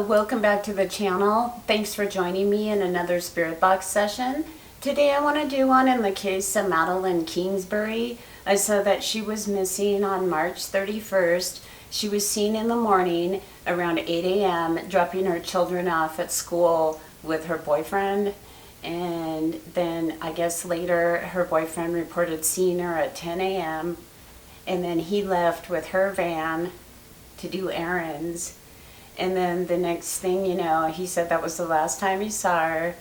welcome back to the channel. Thanks for joining me in another Spirit Box session. Today I want to do one in the case of Madeline Kingsbury. I saw that she was missing on March 31st. She was seen in the morning around 8 a.m. dropping her children off at school with her boyfriend. And then I guess later her boyfriend reported seeing her at 10 a.m. And then he left with her van to do errands. And then the next thing you know, he said that was the last time he saw her.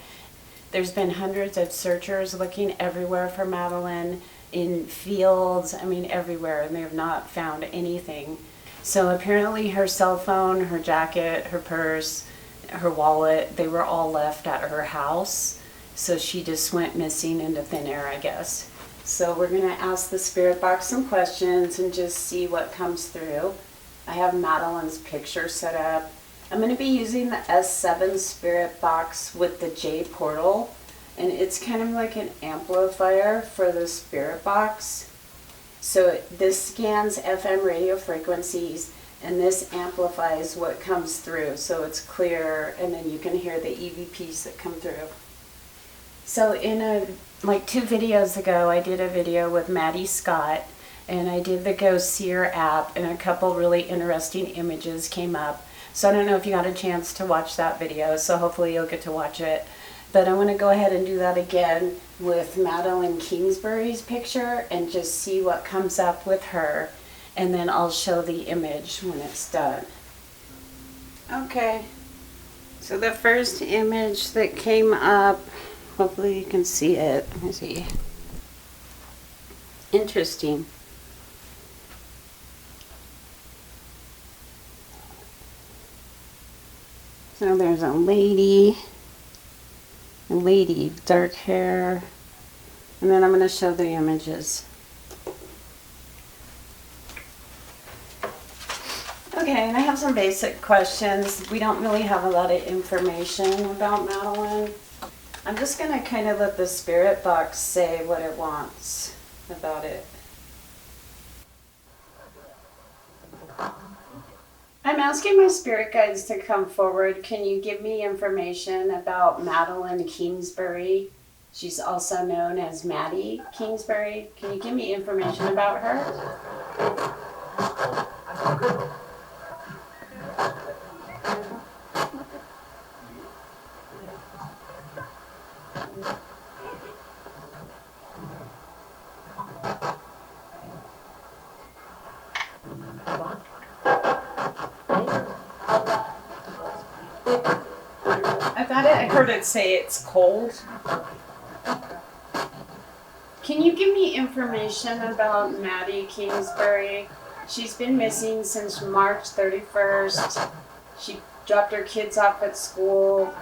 There's been hundreds of searchers looking everywhere for Madeline, in fields, I mean everywhere, and they have not found anything. So apparently her cell phone, her jacket, her purse, her wallet, they were all left at her house. So she just went missing into thin air, I guess. So we're gonna ask the Spirit Box some questions and just see what comes through. I have Madeline's picture set up. I'm going to be using the S7 Spirit Box with the J portal, and it's kind of like an amplifier for the Spirit Box. So this scans FM radio frequencies, and this amplifies what comes through, so it's clear, and then you can hear the EVPs that come through. So in like 2 videos ago, I did a video with Maddy and I did the Go Seer app, and a couple really interesting images came up. So I don't know if you got a chance to watch that video, so hopefully you'll get to watch it. But I want to go ahead and do that again with Madeline Kingsbury's picture and just see what comes up with her, and then I'll show the image when it's done. Okay, so the first image that came up, hopefully you can see it. Let me see. Interesting. So there's a lady, dark hair, and then I'm going to show the images. Okay, and I have some basic questions. We don't really have a lot of information about Madeline. I'm just going to kind of let the Spirit Box say what it wants about it. I'm asking my spirit guides to come forward. Can you give me information about Madeline Kingsbury? She's also known as Maddy Kingsbury. Can you give me information about her? I heard it say it's cold. Can you give me information about Maddy Kingsbury? She's been missing since March 31st. She dropped her kids off at school.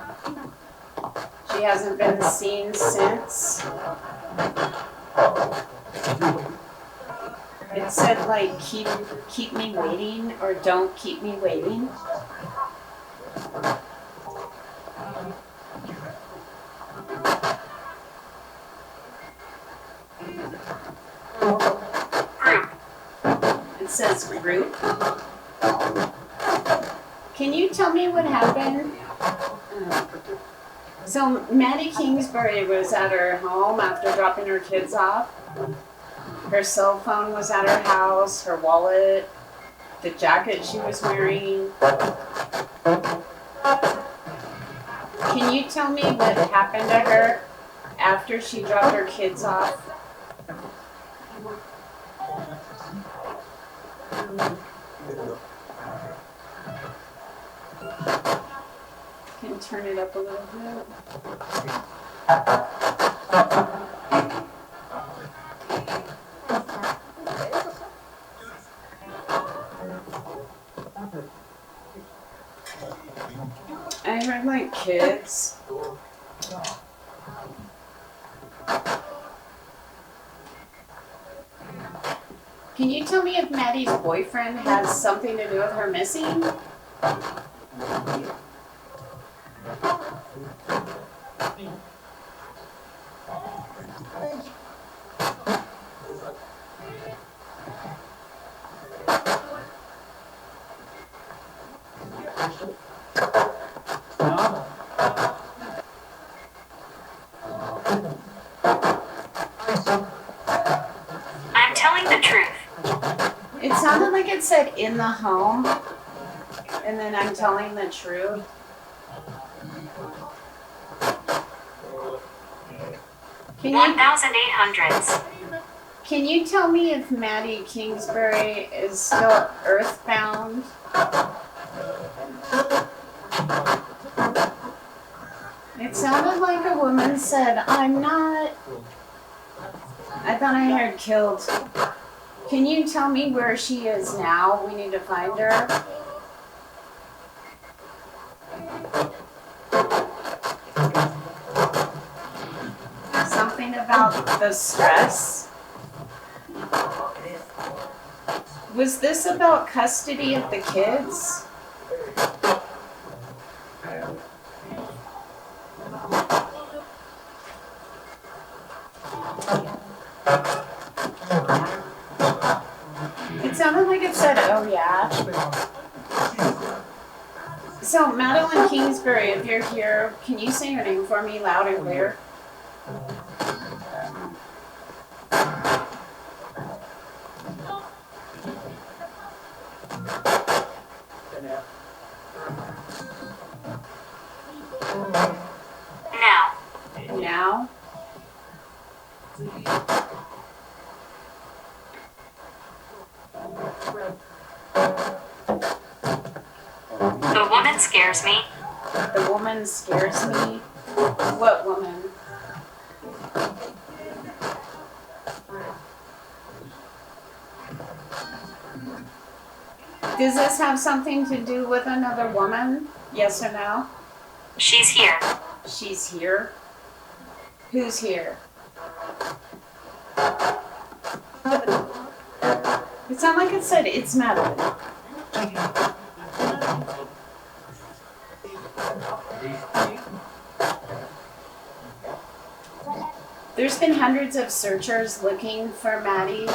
She hasn't been seen since. It said like keep me waiting, or don't keep me waiting. It says group. Can you tell me what happened? So Maddy Kingsbury was at her home after dropping her kids off. Her cell phone was at her house, her wallet, the jacket she was wearing. Can you tell me what happened to her after she dropped her kids off? Can you turn it up a little bit? I heard like kids. Can you tell me if Maddy's boyfriend has something to do with her missing? sounded like it said in the home, and then I'm telling the truth. Can you, 1,800s. can you tell me if Maddie Kingsbury is still earthbound? It sounded like a woman said, I'm not. I thought I heard killed. Can you tell me where she is now? We need to find her. Something about the stress. Was this about custody of the kids? It sounded like it said, oh yeah. So, Madeline Kingsbury, if you're here, can you say your name for me loud and clear? Now? The woman scares me. The woman scares me. What woman? Does this have something to do with another woman? Yes or no? She's here. She's here. Who's here? It sounded like it said it's Madeline. There's been hundreds of searchers looking for Maddy.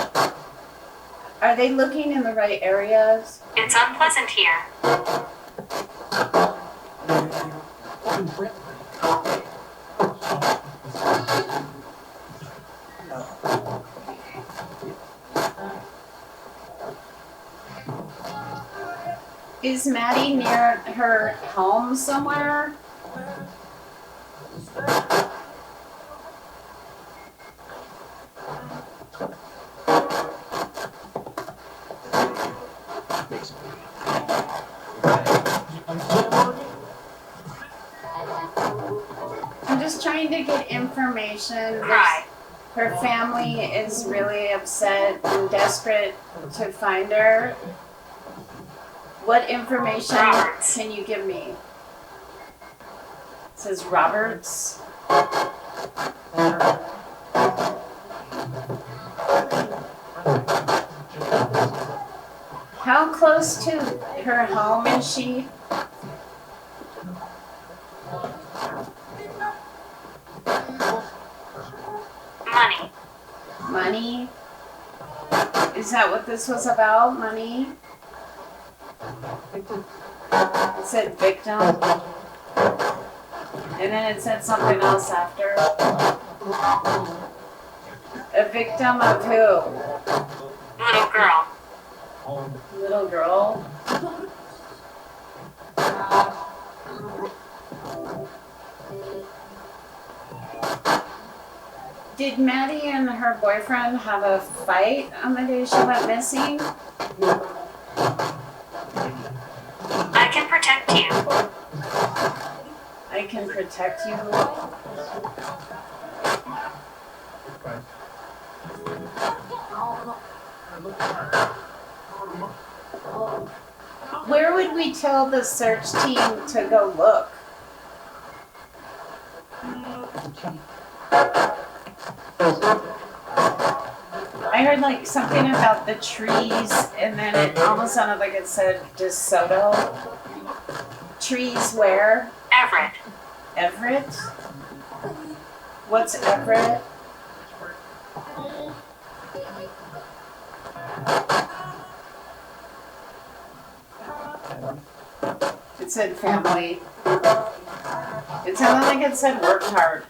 Are they looking in the right areas? It's unpleasant here. Is Maddy near her home somewhere? I'm just trying to get information. Right. Her family is really upset and desperate to find her. What information Roberts. can you give me? It says Roberts. How close to her home is she? Money. Money? Is that what this was about? Money? It said victim. And then it said something else after. A victim of who? Little girl. Little girl? Did Maddy and her boyfriend have a fight on the day she went missing? I can protect you. I can protect you. Where would we tell the search team to go look? I heard like something about the trees, and then it almost sounded like it said DeSoto. Trees where? Everett. Everett? What's Everett? It said family. It sounded like it said worked hard.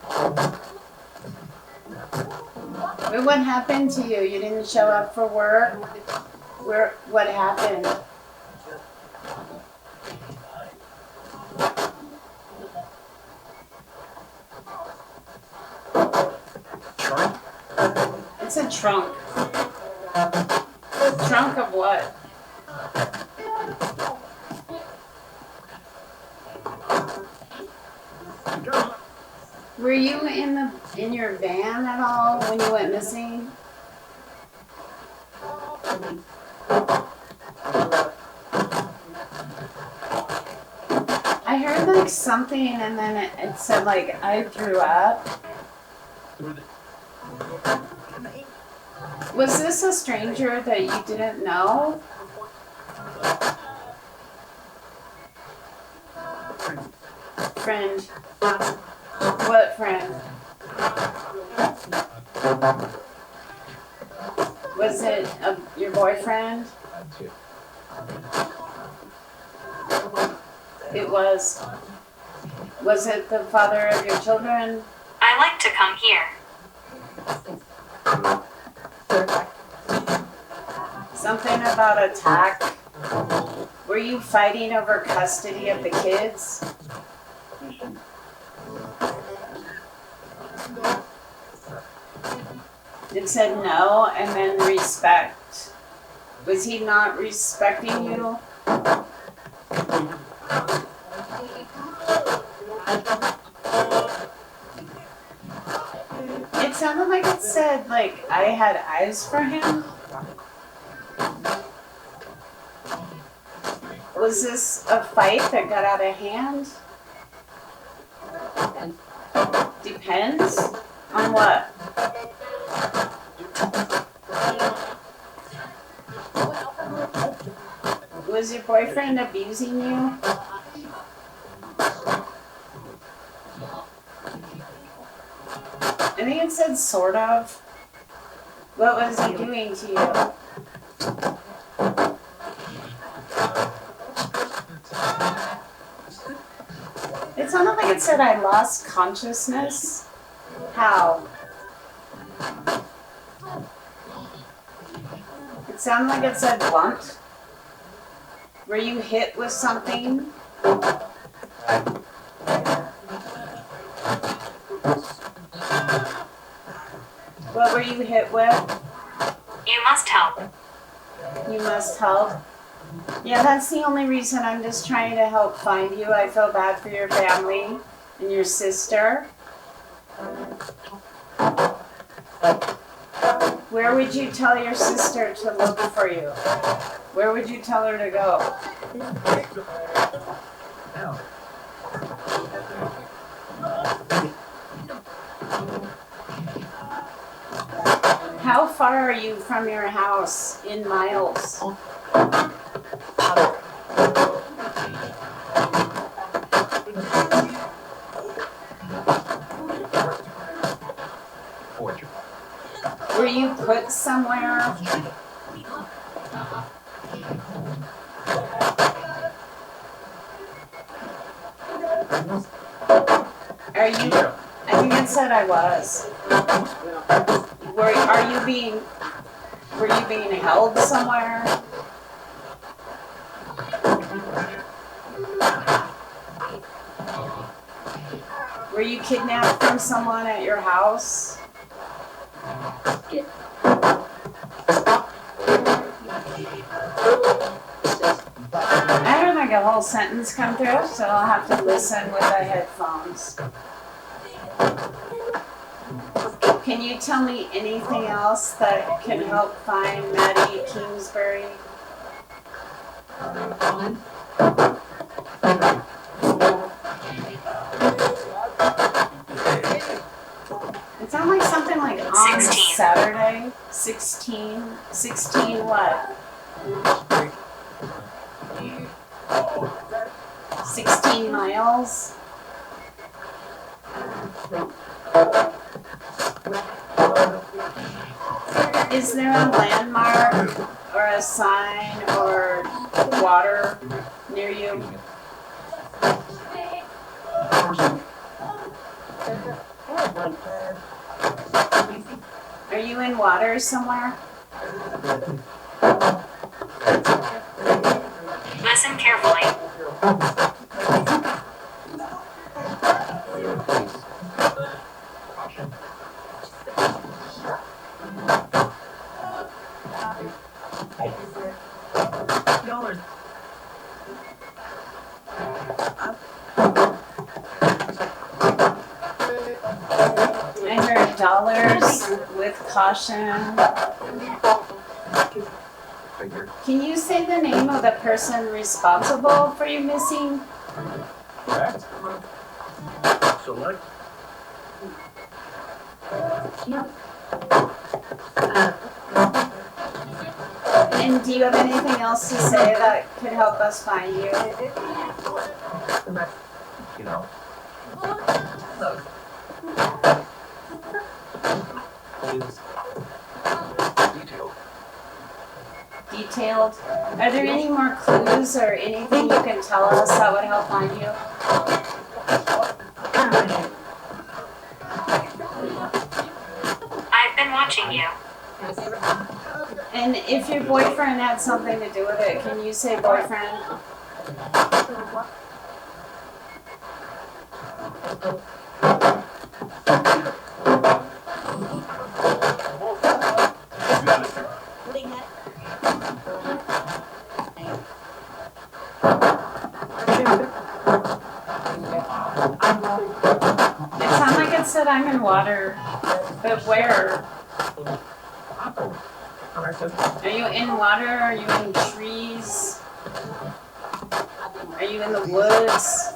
But what happened to you? You didn't show up for work? What happened? Trunk? It's a trunk. Trunk of what? Were you in your van at all when you went missing? I heard like something and then it said like I threw up. Was this a stranger that you didn't know? Friend. What friend? Was it your boyfriend? It was. Was it the father of your children? I like to come here. Something about attack? Were you fighting over custody of the kids? It said no and then respect. Was he not respecting you? It sounded like it said like I had eyes for him. Was this a fight that got out of hand? Depends on what? Was your boyfriend abusing you? I think it said sort of. What was he doing to you? It sounded like it said I lost consciousness. How? It sounded like it said blunt. Were you hit with something? What were you hit with? You must help. You must help. Yeah, that's the only reason. I'm just trying to help find you. I feel bad for your family and your sister. Where would you tell your sister to look for you? Where would you tell her to go? How far are you from your house in miles? Were you put somewhere? Are you? I think it said I was. Were you being held somewhere? Were you kidnapped from someone at your house? I heard like a whole sentence come through, so I'll have to listen with the headphones. Can you tell me anything else that can help find Maddy Kingsbury? It sounds like something like on 16. Saturday. 16 what? 16 miles? Is there a landmark or a sign or water near you? Are you in water somewhere? Listen carefully. Caution. $50. I heard dollars with caution. Figure. Can you say the name of the person responsible for you missing? Correct. Select. And do you have anything else to say that could help us find you? You know. Is detailed. Detailed. Are there any more clues or anything you can tell us that would help find you? I've been watching you. And if your boyfriend had something to do with it, can you say boyfriend? It sounds like it said I'm in water, but where? Are you in water? Are you in trees? Are you in the woods?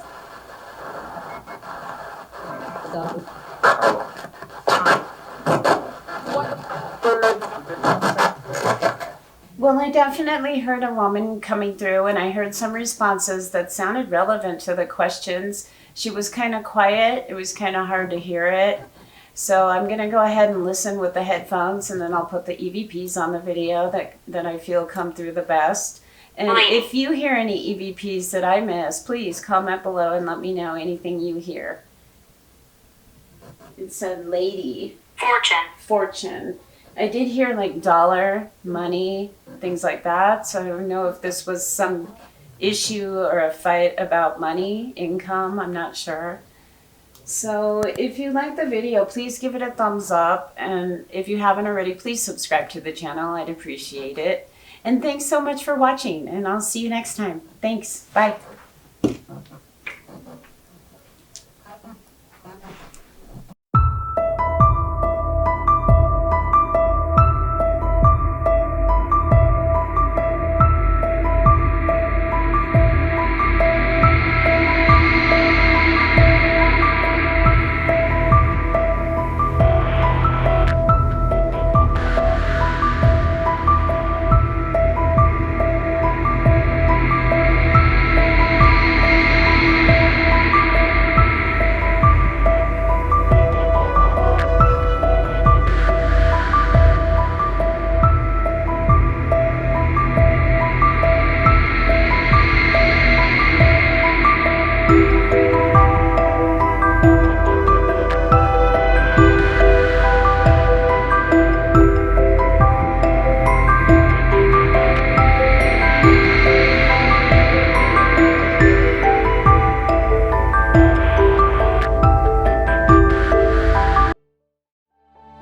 Well, I definitely heard a woman coming through, and I heard some responses that sounded relevant to the questions. She was kind of quiet. It was kind of hard to hear it. So I'm going to go ahead and listen with the headphones, and then I'll put the EVPs on the video that I feel come through the best. And if you hear any EVPs that I miss, please comment below and let me know anything you hear. It said lady. Fortune. Fortune. I did hear like dollar, money, things like that. So I don't know if this was some issue or a fight about money, income. I'm not sure. So if you like the video, please give it a thumbs up. And if you haven't already, please subscribe to the channel. I'd appreciate it. And thanks so much for watching. And I'll see you next time. Thanks. Bye.